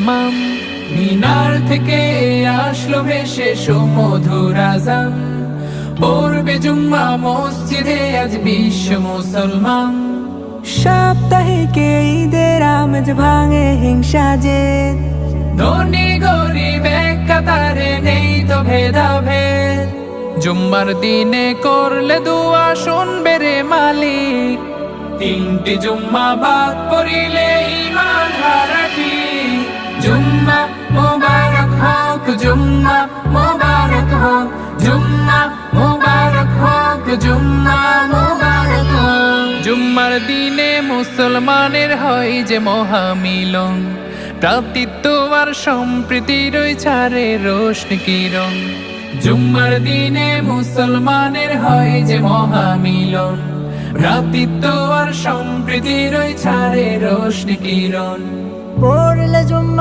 মাম মিনার থেকে আসলো ভেসে সুমধুর আযান, পড়বে জুম্মা মসজিদে আজ বিশ্ব মুসলমান। সাপ্তাহিকে ঈদের আমেজ ভাঙে হিংসা জেদ, ধনী গরিব এক কাতারে নেই তো ভেদাভেদ। জুম্মার দিনে করলে দোয়া শুনবে রে মালিক, তিনটি জুম্মা বাদ পড়িলে ঈমান হারাটি। জুম্মা মুবারক হোক, জুম্মা মুবারক হোক, জুম্মা মুবারক হোক, জুম্মা মুবারক হোক। জুম্মার দিনে মুসলমানের হয় যে মহামিলন, ভ্রাতৃত্ব আর সম্প্রীতির ওই ছাড়ে রোশনি কিরণ। জুম্মার দিনে মুসলমানের হয় যে মহামিলন, ভ্রাতৃত্ব আর সম্প্রীতির ওই ছাড়ে রোশনি কিরণ। পড়লে জুম্মা